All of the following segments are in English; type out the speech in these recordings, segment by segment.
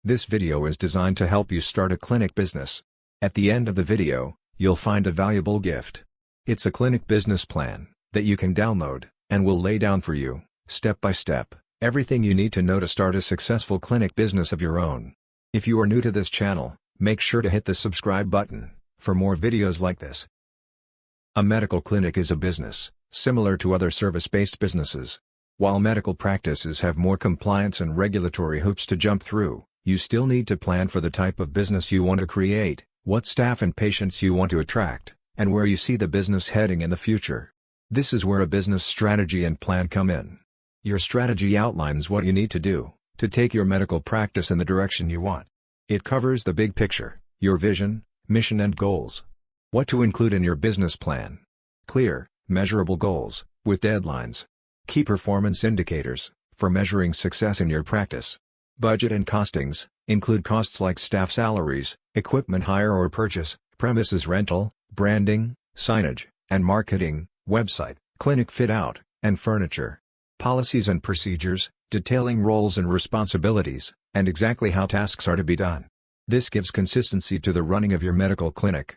This video is designed to help you start a clinic business. At the end of the video, you'll find a valuable gift. It's a clinic business plan that you can download, and will lay down for you, step by step, everything you need to know to start a successful clinic business of your own. If you are new to this channel, make sure to hit the subscribe button for more videos like this. A medical clinic is a business, similar to other service-based businesses. While medical practices have more compliance and regulatory hoops to jump through, you still need to plan for the type of business you want to create, what staff and patients you want to attract, and where you see the business heading in the future. This is where a business strategy and plan come in. Your strategy outlines what you need to do to take your medical practice in the direction you want. It covers the big picture, your vision, mission and goals. What to include in your business plan. Clear, measurable goals, with deadlines. Key performance indicators, for measuring success in your practice. Budget and costings, include costs like staff salaries, equipment hire or purchase, premises rental, branding, signage, and marketing, website, clinic fit-out, and furniture. Policies and procedures, detailing roles and responsibilities, and exactly how tasks are to be done. This gives consistency to the running of your medical clinic.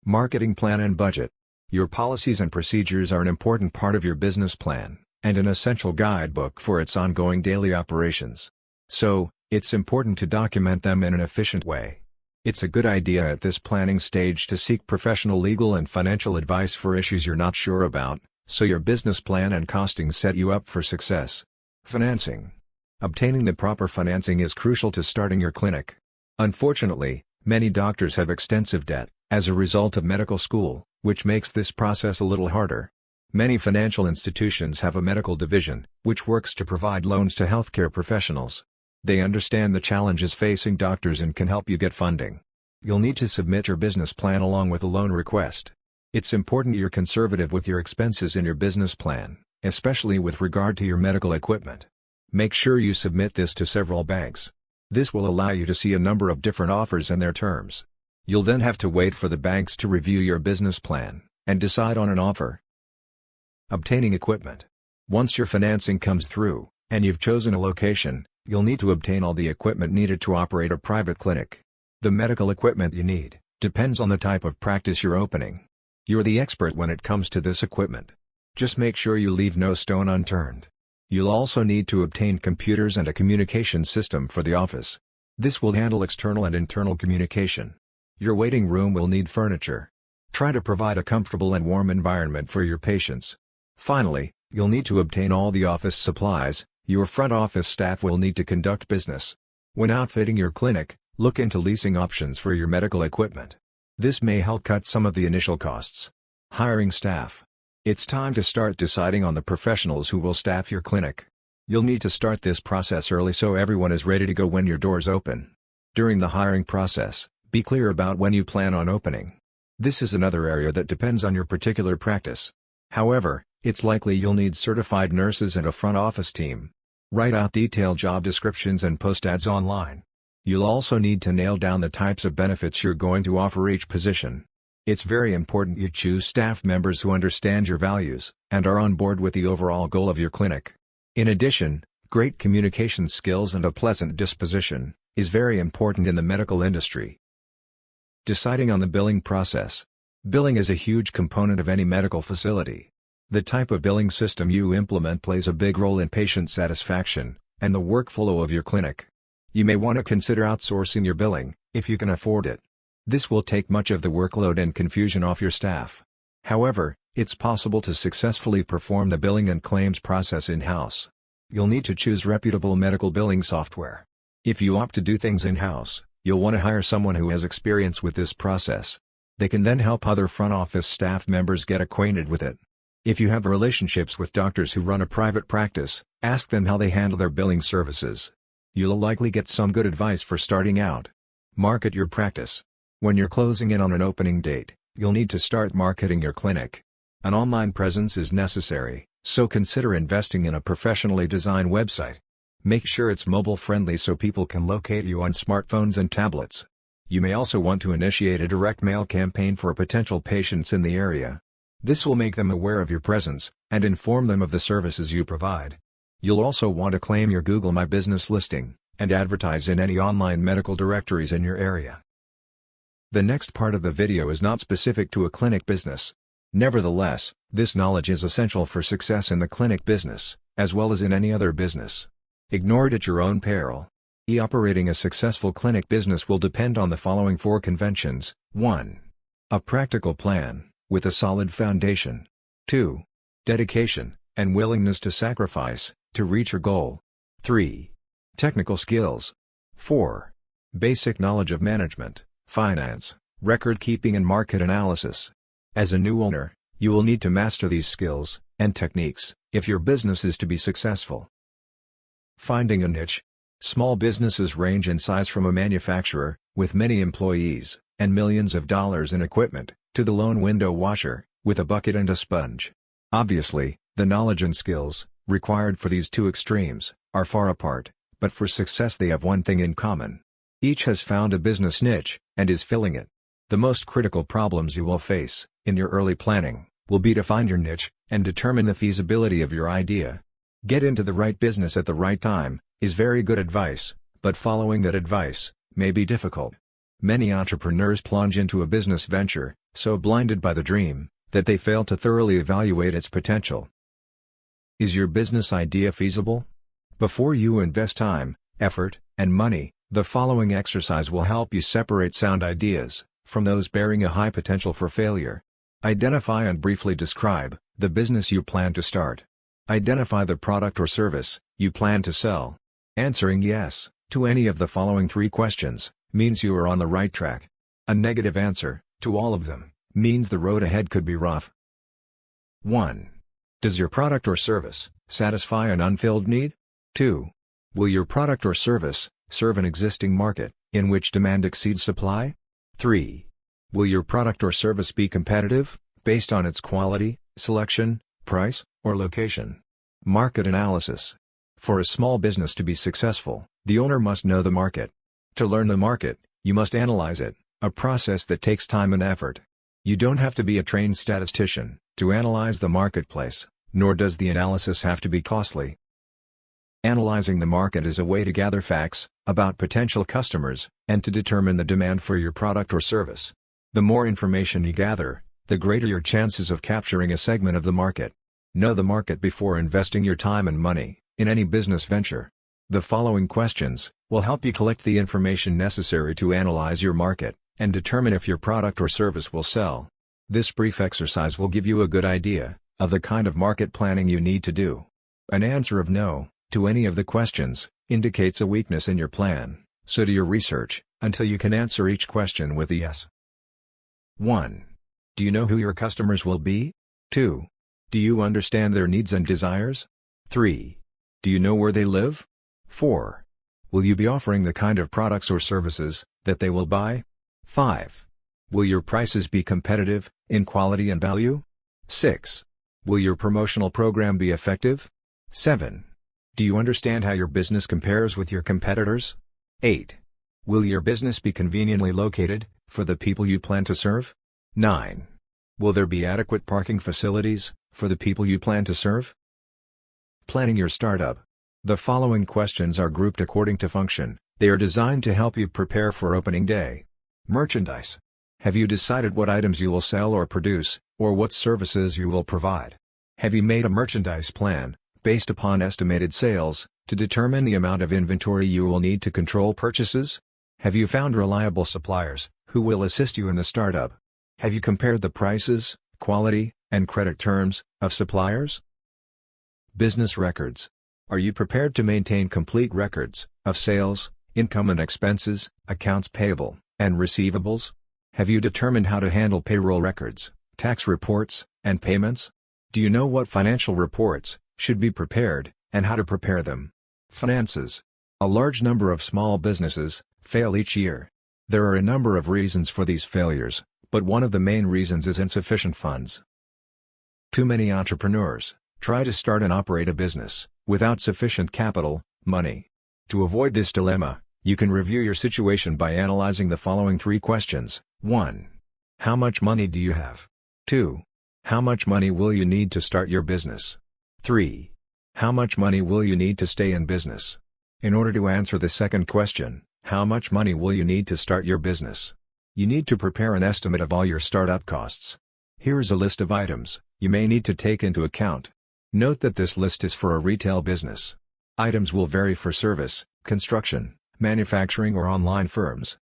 Marketing plan and budget. Your policies and procedures are an important part of your business plan, and an essential guidebook for its ongoing daily operations. So, it's important to document them in an efficient way. It's a good idea at this planning stage to seek professional legal and financial advice for issues you're not sure about, so your business plan and costing set you up for success. Financing. Obtaining the proper financing is crucial to starting your clinic. Unfortunately, many doctors have extensive debt as a result of medical school, which makes this process a little harder. Many financial institutions have a medical division, which works to provide loans to healthcare professionals. They understand the challenges facing doctors and can help you get funding. You'll need to submit your business plan along with a loan request. It's important you're conservative with your expenses in your business plan, especially with regard to your medical equipment. Make sure you submit this to several banks. This will allow you to see a number of different offers and their terms. You'll then have to wait for the banks to review your business plan and decide on an offer. Obtaining equipment. Once your financing comes through, and you've chosen a location, you'll need to obtain all the equipment needed to operate a private clinic. The medical equipment you need depends on the type of practice you're opening. You're the expert when it comes to this equipment. Just make sure you leave no stone unturned. You'll also need to obtain computers and a communication system for the office. This will handle external and internal communication. Your waiting room will need furniture. Try to provide a comfortable and warm environment for your patients. Finally, you'll need to obtain all the office supplies. Your front office staff will need to conduct business. When outfitting your clinic, look into leasing options for your medical equipment. This may help cut some of the initial costs. Hiring staff. It's time to start deciding on the professionals who will staff your clinic. You'll need to start this process early so everyone is ready to go when your doors open. During the hiring process, be clear about when you plan on opening. This is another area that depends on your particular practice. However, it's likely you'll need certified nurses and a front office team. Write out detailed job descriptions and post ads online. You'll also need to nail down the types of benefits you're going to offer each position. It's very important you choose staff members who understand your values and are on board with the overall goal of your clinic. In addition, great communication skills and a pleasant disposition is very important in the medical industry. Deciding on the billing process. Billing is a huge component of any medical facility. The type of billing system you implement plays a big role in patient satisfaction and the workflow of your clinic. You may want to consider outsourcing your billing, if you can afford it. This will take much of the workload and confusion off your staff. However, it's possible to successfully perform the billing and claims process in-house. You'll need to choose reputable medical billing software. If you opt to do things in-house, you'll want to hire someone who has experience with this process. They can then help other front office staff members get acquainted with it. If you have relationships with doctors who run a private practice, ask them how they handle their billing services. You'll likely get some good advice for starting out. Market your practice. When you're closing in on an opening date, you'll need to start marketing your clinic. An online presence is necessary, so consider investing in a professionally designed website. Make sure it's mobile-friendly so people can locate you on smartphones and tablets. You may also want to initiate a direct mail campaign for potential patients in the area. This will make them aware of your presence, and inform them of the services you provide. You'll also want to claim your Google My Business listing, and advertise in any online medical directories in your area. The next part of the video is not specific to a clinic business. Nevertheless, this knowledge is essential for success in the clinic business, as well as in any other business. Ignore it at your own peril. Operating a successful clinic business will depend on the following 4 conventions. 1. A practical plan, with a solid foundation. 2. Dedication, and willingness to sacrifice, to reach your goal. 3. Technical skills. 4. Basic knowledge of management, finance, record keeping and market analysis. As a new owner, you will need to master these skills and techniques if your business is to be successful. Finding a niche. Small businesses range in size from a manufacturer, with many employees, and millions of dollars in equipment, to the lone window washer, with a bucket and a sponge. Obviously, the knowledge and skills, required for these 2 extremes, are far apart, but for success they have one thing in common. Each has found a business niche, and is filling it. The most critical problems you will face, in your early planning, will be to find your niche, and determine the feasibility of your idea. Get into the right business at the right time, is very good advice, but following that advice may be difficult. Many entrepreneurs plunge into a business venture, so blinded by the dream, that they fail to thoroughly evaluate its potential. Is your business idea feasible? Before you invest time, effort, and money, the following exercise will help you separate sound ideas from those bearing a high potential for failure. Identify and briefly describe the business you plan to start. Identify the product or service you plan to sell. Answering yes to any of the following 3 questions means you are on the right track. A negative answer to all of them means the road ahead could be rough. 1. Does your product or service satisfy an unfilled need? 2. Will your product or service serve an existing market in which demand exceeds supply? 3. Will your product or service be competitive based on its quality, selection, price, or location? Market analysis. For a small business to be successful, the owner must know the market. To learn the market, you must analyze it, a process that takes time and effort. You don't have to be a trained statistician to analyze the marketplace, nor does the analysis have to be costly. Analyzing the market is a way to gather facts about potential customers, and to determine the demand for your product or service. The more information you gather, the greater your chances of capturing a segment of the market. Know the market before investing your time and money in any business venture. The following questions will help you collect the information necessary to analyze your market, and determine if your product or service will sell. This brief exercise will give you a good idea of the kind of market planning you need to do. An answer of no to any of the questions indicates a weakness in your plan, so do your research until you can answer each question with a yes. 1. Do you know who your customers will be? 2. Do you understand their needs and desires? 3. Do you know where they live? 4. Will you be offering the kind of products or services that they will buy? 5. Will your prices be competitive in quality and value? 6. Will your promotional program be effective? 7. Do you understand how your business compares with your competitors? 8. Will your business be conveniently located for the people you plan to serve? 9. Will there be adequate parking facilities for the people you plan to serve? Planning your startup. The following questions are grouped according to function. They are designed to help you prepare for opening day. Merchandise. Have you decided what items you will sell or produce, or what services you will provide? Have you made a merchandise plan, based upon estimated sales, to determine the amount of inventory you will need to control purchases? Have you found reliable suppliers, who will assist you in the startup? Have you compared the prices, quality, and credit terms of suppliers? Business records. Are you prepared to maintain complete records of sales, income and expenses, accounts payable, and receivables? Have you determined how to handle payroll records, tax reports, and payments? Do you know what financial reports should be prepared, and how to prepare them? Finances. A large number of small businesses fail each year. There are a number of reasons for these failures, but one of the main reasons is insufficient funds. Too many entrepreneurs try to start and operate a business without sufficient capital, money. To avoid this dilemma, you can review your situation by analyzing the following 3 questions. 1. How much money do you have? 2. How much money will you need to start your business? 3. How much money will you need to stay in business? In order to answer the second question, how much money will you need to start your business? You need to prepare an estimate of all your startup costs. Here is a list of items you may need to take into account. Note that this list is for a retail business. Items will vary for service, construction, manufacturing or online firms.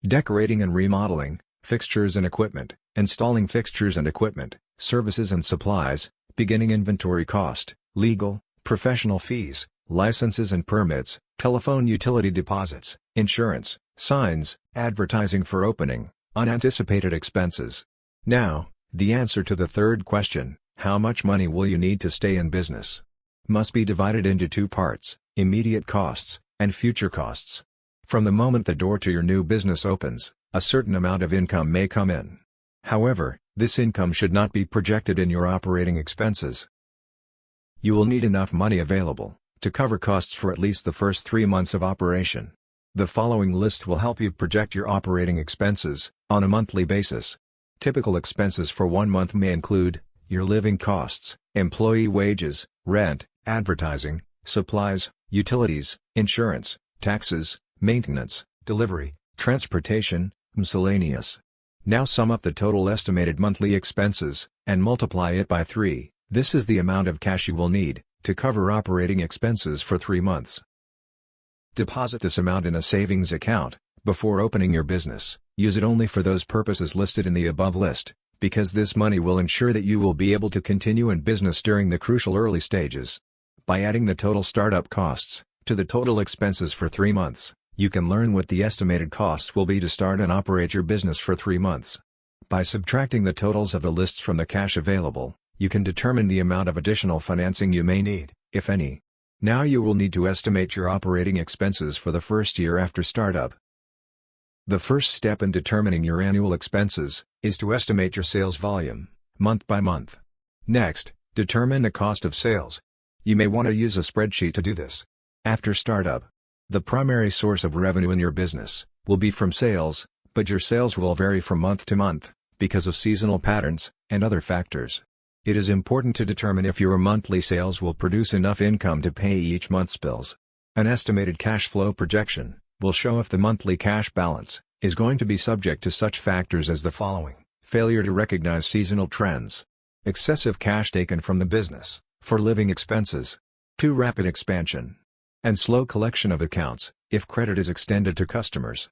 Decorating and remodeling, fixtures and equipment, installing fixtures and equipment, services and supplies, beginning inventory cost, legal, professional fees, licenses and permits, telephone utility deposits, insurance, signs, advertising for opening, unanticipated expenses. Now, the answer to the third question, how much money will you need to stay in business? Must be divided into two parts, immediate costs, and future costs. From the moment the door to your new business opens, a certain amount of income may come in. However, this income should not be projected in your operating expenses. You will need enough money available to cover costs for at least the first 3 months of operation. The following list will help you project your operating expenses on a monthly basis. Typical expenses for 1 month may include your living costs, employee wages, rent, advertising, supplies, utilities, insurance, taxes, maintenance, delivery, transportation, miscellaneous. Now sum up the total estimated monthly expenses and multiply it by 3. This is the amount of cash you will need to cover operating expenses for 3 months. Deposit this amount in a savings account before opening your business. Use it only for those purposes listed in the above list, because this money will ensure that you will be able to continue in business during the crucial early stages. By adding the total startup costs to the total expenses for 3 months, you can learn what the estimated costs will be to start and operate your business for 3 months. By subtracting the totals of the lists from the cash available, you can determine the amount of additional financing you may need, if any. Now you will need to estimate your operating expenses for the first year after startup. The first step in determining your annual expenses is to estimate your sales volume, month by month. Next, determine the cost of sales. You may want to use a spreadsheet to do this. After startup, the primary source of revenue in your business will be from sales, but your sales will vary from month to month because of seasonal patterns and other factors. It is important to determine if your monthly sales will produce enough income to pay each month's bills. An estimated cash flow projection will show if the monthly cash balance is going to be subject to such factors as the following: failure to recognize seasonal trends, excessive cash taken from the business for living expenses, too rapid expansion, and slow collection of accounts if credit is extended to customers.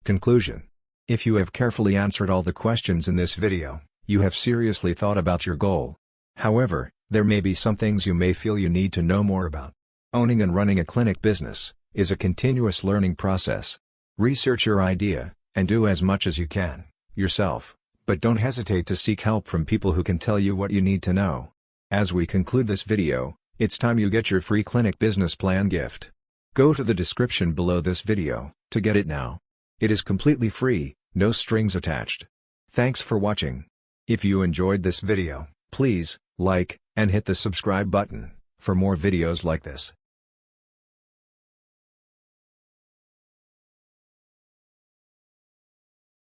Conclusion: if you have carefully answered all the questions in this video, you have seriously thought about your goal. However, there may be some things you may feel you need to know more about. Owning and running a clinic business is a continuous learning process. Research your idea, and do as much as you can, yourself, but don't hesitate to seek help from people who can tell you what you need to know. As we conclude this video, it's time you get your free clinic business plan gift. Go to the description below this video to get it now. It is completely free, no strings attached. Thanks for watching. If you enjoyed this video, please like and hit the subscribe button for more videos like this.